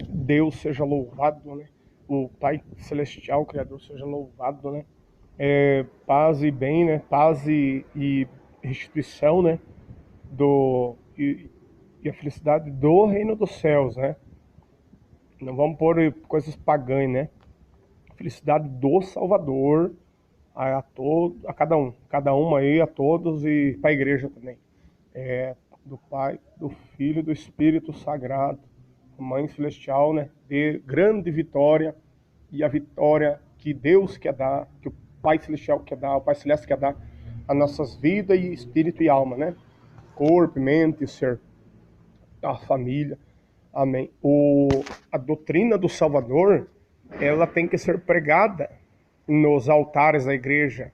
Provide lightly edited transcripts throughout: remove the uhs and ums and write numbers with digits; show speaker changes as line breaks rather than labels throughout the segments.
Deus seja louvado, né? O Pai Celestial, Criador, seja louvado, né? Paz e bem, né? Paz e restituição, né? Do, e a felicidade do reino dos céus, né? Não vamos pôr coisas pagãs, né? Felicidade do Salvador a cada um aí, a todos e para a igreja também. Do Pai, do Filho e do Espírito Sagrado, a Mãe Celestial, né? De grande vitória e a vitória que Deus quer dar, que o Pai Celestial quer dar, o Pai Celeste quer dar a nossas vidas e espírito e alma, né? Corpo, mente, ser, a família. Amém. A doutrina do Salvador, ela tem que ser pregada nos altares da igreja.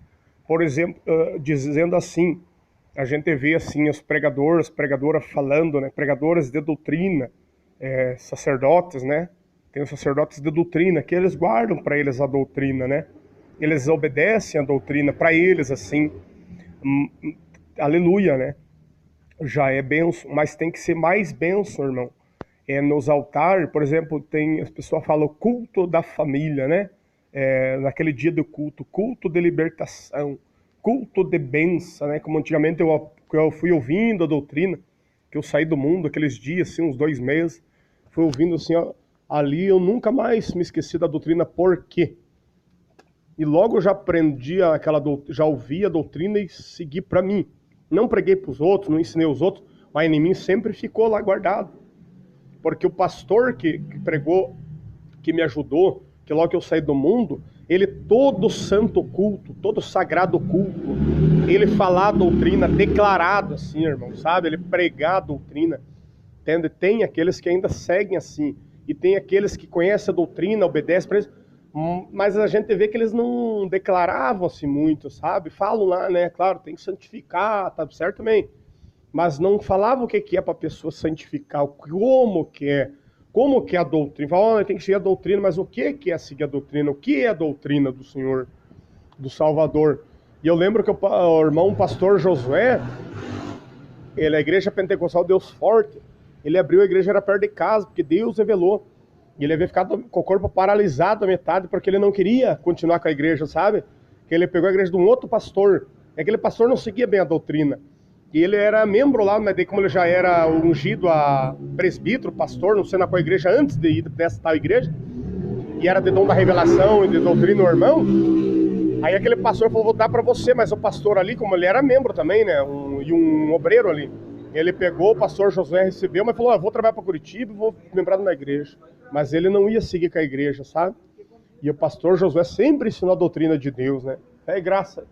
Por exemplo, dizendo assim, a gente vê assim os pregadores, pregadoras falando, né? Pregadores de doutrina, sacerdotes, né? Tem os sacerdotes de doutrina que eles guardam para eles a doutrina, né? Eles obedecem a doutrina para eles assim. Aleluia, né? Já é benção, mas tem que ser mais benção, irmão. Nos altares, por exemplo, tem as pessoas falam culto da família, né? Naquele dia do culto, culto de libertação, culto de benção, né? Como antigamente eu fui ouvindo a doutrina, que eu saí do mundo aqueles dias, assim, uns 2 meses, fui ouvindo assim, ó, ali eu nunca mais me esqueci da doutrina, por quê? E logo eu já aprendi já ouvi a doutrina e segui para mim. Não preguei para os outros, não ensinei os outros, mas em mim sempre ficou lá guardado. Porque o pastor que pregou, que me ajudou, que logo que eu saí do mundo, ele todo santo culto, todo sagrado culto, ele falar a doutrina declarado assim, irmão, sabe? Ele pregar a doutrina, entende? Tem aqueles que ainda seguem assim, e tem aqueles que conhecem a doutrina, obedecem para eles, mas a gente vê que eles não declaravam assim muito, sabe? Falam lá, né? Claro, tem que santificar, tá certo também, mas não falava o que é para a pessoa santificar, como que é a doutrina. Falava, tem que seguir a doutrina, mas o que é seguir a doutrina? O que é a doutrina do Senhor, do Salvador? E eu lembro que o irmão pastor Josué, ele é a igreja pentecostal Deus Forte, ele abriu a igreja, era perto de casa, porque Deus revelou. E ele havia ficado com o corpo paralisado a metade, porque ele não queria continuar com a igreja, sabe? Que ele pegou a igreja de um outro pastor. Aquele pastor não seguia bem a doutrina. E ele era membro lá, mas daí como ele já era ungido a presbítero, pastor, não sei na qual igreja, antes de ir nessa tal igreja, e era de dom da revelação e de doutrina o irmão, aí aquele pastor falou, vou dar para você, mas o pastor ali, como ele era membro também, né, e um obreiro ali, ele pegou, o pastor Josué recebeu, mas falou, vou trabalhar para Curitiba e vou membrar na igreja. Mas ele não ia seguir com a igreja, sabe? E o pastor Josué sempre ensinou a doutrina de Deus, né? É graça,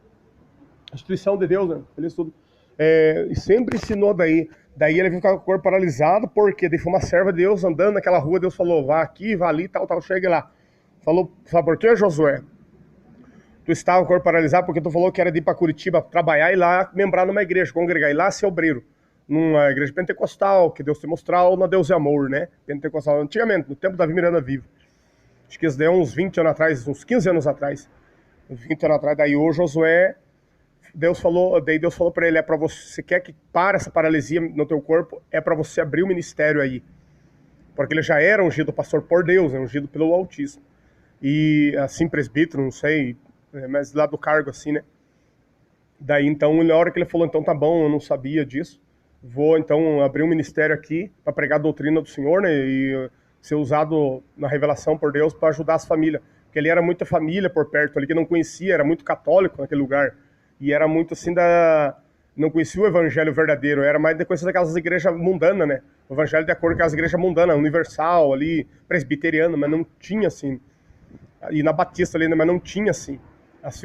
a instituição de Deus, né? Ele tudo. E sempre ensinou daí. Daí ele ficava com o corpo paralisado, porque daí foi uma serva de Deus andando naquela rua, Deus falou, vá aqui, vá ali, tal, tal, chegue lá. Falou, sabe por quê, Josué? Tu estava com o corpo paralisado porque tu falou que era de ir para Curitiba trabalhar e lá membrar numa igreja, congregar, e lá ser obreiro. Numa igreja pentecostal, que Deus te mostrou, na Deus é Amor, né? Pentecostal, antigamente, no tempo da Miranda Viva. Acho que isso deu uns 20 anos atrás, uns 15 anos atrás. 20 anos atrás, daí o Josué, Deus falou para ele, é para você quer que pare essa paralisia no teu corpo, é para você abrir o ministério aí. Porque ele já era ungido pastor por Deus, né? Ungido pelo Altíssimo. E assim, presbítero, não sei, mas lá do cargo assim, né? Daí então, na hora que ele falou, então tá bom, eu não sabia disso, vou então abrir um ministério aqui para pregar a doutrina do Senhor, né? E ser usado na revelação por Deus para ajudar as famílias. Porque ele era muita família por perto ali que não conhecia, era muito católico naquele lugar. E era muito assim da. Não conhecia o evangelho verdadeiro, era mais de conhecer aquelas igrejas mundanas, né? O evangelho de acordo com as igrejas mundanas, universal ali, presbiteriano, mas não tinha assim. E na Batista ali, né? Mas não tinha assim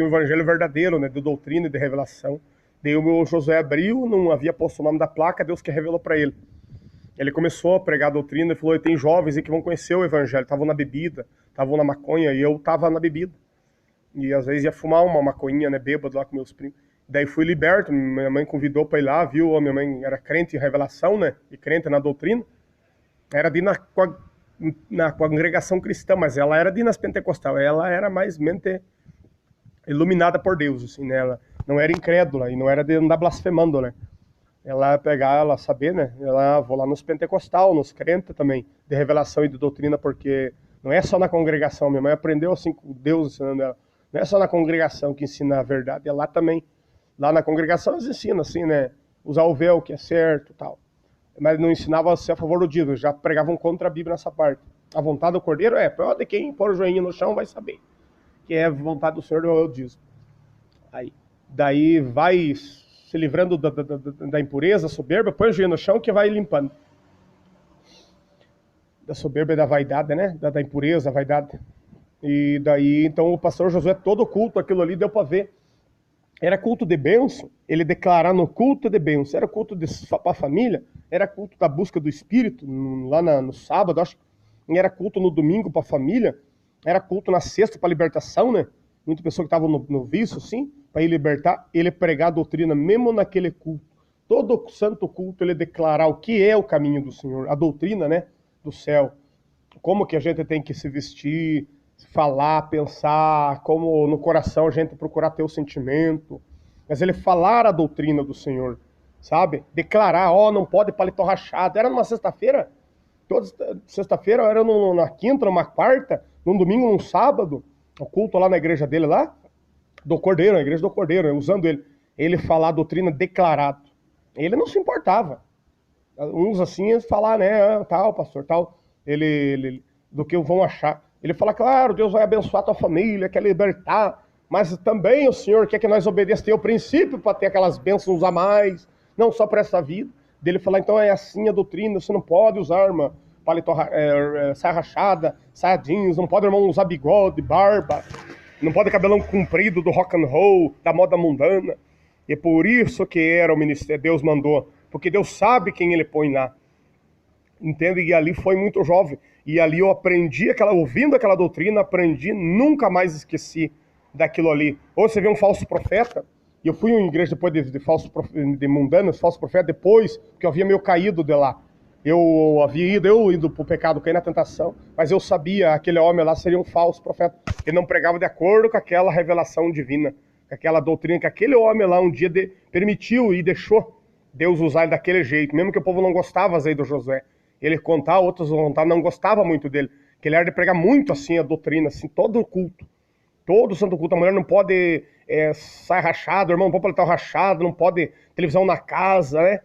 o evangelho verdadeiro, né? De doutrina e de revelação. Daí o Josué abriu, não havia posto o nome da placa, Deus que revelou para ele. Ele começou a pregar a doutrina e falou: tem jovens aí que vão conhecer o evangelho, estavam na bebida, estavam na maconha, e eu estava na bebida. E às vezes ia fumar uma maconhinha, né, bêbado lá com meus primos. Daí fui liberto, minha mãe convidou para ir lá, viu? A minha mãe era crente em revelação, né, e crente na doutrina. Era de ir na congregação cristã, mas ela era de ir nas pentecostal, ela era mais mente iluminada por Deus, assim, né? Ela não era incrédula e não era de andar blasfemando, né? ela pegar, ela saber, né? Ela vou lá nos pentecostal, nos crentes também, de revelação e de doutrina, porque não é só na congregação. Minha mãe aprendeu assim com Deus ensinando ela. Não é só na congregação que ensina a verdade, é lá também. Lá na congregação eles ensinam assim, né? Usar o véu, que é certo, tal. Mas não ensinava a ser a favor do dízimo, já pregavam contra a Bíblia nessa parte. A vontade do Cordeiro pode quem pôr o joelhinho no chão vai saber que é a vontade do Senhor é o dízimo. Aí, daí vai se livrando da impureza, soberba, põe o joelho no chão que vai limpando. Da soberba e da vaidade, né? Da impureza, vaidade. E daí, então, o pastor Josué, todo culto, aquilo ali deu para ver. Era culto de bênção, ele declarar no culto de bênção. Era culto para a família, era culto da busca do Espírito, lá no sábado, acho. Era culto no domingo para a família, era culto na sexta para libertação, né? Muita pessoa que estava no vício, assim, para ir libertar, ele pregar a doutrina, mesmo naquele culto. Todo santo culto ele declarar o que é o caminho do Senhor, a doutrina, né, do céu. Como que a gente tem que se vestir, falar, pensar, como no coração a gente procurar ter o sentimento. Mas ele falar a doutrina do Senhor, sabe? Declarar, não pode paletó rachado. Era numa sexta-feira, toda sexta-feira, era na quinta, numa quarta, num domingo, num sábado, o culto lá na igreja dele lá, do Cordeiro, na igreja do Cordeiro, usando ele falar a doutrina declarado. Ele não se importava. Uns assim, falar, né, tal, pastor, tal, ele do que vão achar. Ele fala, claro, Deus vai abençoar a tua família, quer libertar, mas também o Senhor quer que nós obedeçamos o princípio para ter aquelas bênçãos a mais, não só para essa vida. Dele falar, então é assim a doutrina, você não pode usar, irmã, paletó, saia rachada, saia jeans, não pode, irmão, usar bigode, barba, não pode cabelão comprido do rock and roll, da moda mundana. E por isso que era o ministério, Deus mandou, porque Deus sabe quem ele põe lá. Entende? E ali foi muito jovem. E ali eu aprendi, ouvindo aquela doutrina, aprendi, nunca mais esqueci daquilo ali. Ou você vê um falso profeta, e eu fui em igreja depois de mundanos, falso profeta, depois, porque eu havia meio caído de lá. Eu havia ido pro pecado, caí na tentação, mas eu sabia, aquele homem lá seria um falso profeta. Ele não pregava de acordo com aquela revelação divina, com aquela doutrina que aquele homem lá um dia permitiu e deixou Deus usar ele daquele jeito, mesmo que o povo não gostava aí do Josué. Ele contar, outros não gostavam muito dele, que ele era de pregar muito assim a doutrina, assim, todo o culto. Todo o santo culto, a mulher não pode sair rachado, o irmão não pode paletó rachado, não pode televisão na casa, né?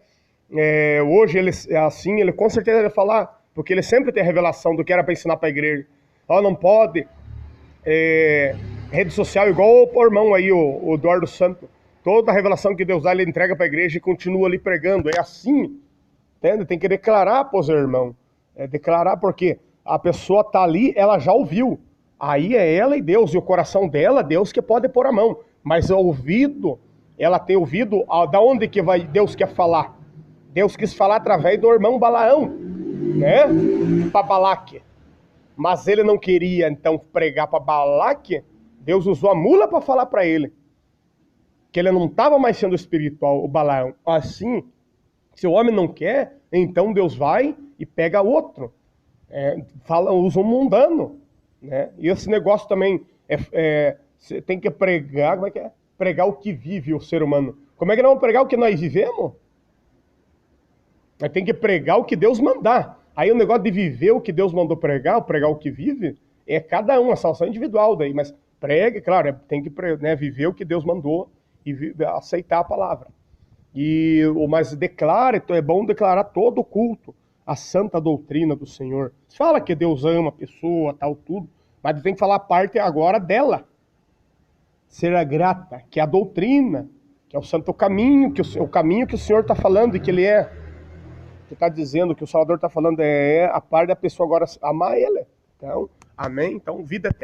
Hoje ele é assim, ele com certeza vai falar, porque ele sempre tem a revelação do que era para ensinar para a igreja. Não pode rede social igual o irmão aí, o Eduardo Santo. Toda a revelação que Deus dá, ele entrega para a igreja e continua ali pregando. É assim, entende? Tem que declarar para os irmãos. Declarar porque a pessoa tá ali, ela já ouviu. Aí é ela e Deus, e o coração dela, Deus que pode pôr a mão. Mas o ouvido, ela tem ouvido, da onde que Deus quer falar? Deus quis falar através do irmão Balaão, né? Para Balaque. Mas ele não queria, então, pregar para Balaque. Deus usou a mula para falar para ele. Que ele não estava mais sendo espiritual, o Balaão. Assim, se o homem não quer, então Deus vai e pega outro. Usa um mundano. Né? E esse negócio também, você tem que pregar, como é que é? Pregar o que vive o ser humano. Como é que não vamos pregar o que nós vivemos? Nós tem que pregar o que Deus mandar. Aí o negócio de viver o que Deus mandou pregar o que vive, é cada um, a salvação individual daí. Mas pregue, claro, tem que viver o que Deus mandou e aceitar a palavra. Mas declara, então é bom declarar todo o culto, a santa doutrina do Senhor. Você fala que Deus ama a pessoa, tal, tudo, mas tem que falar a parte agora dela. Ser grata, que é a doutrina, que é o santo caminho, o caminho que o Senhor está falando e que ele é. Que está dizendo que o Salvador está falando a parte da pessoa agora amar ele. Então, amém? Então, vida eterna.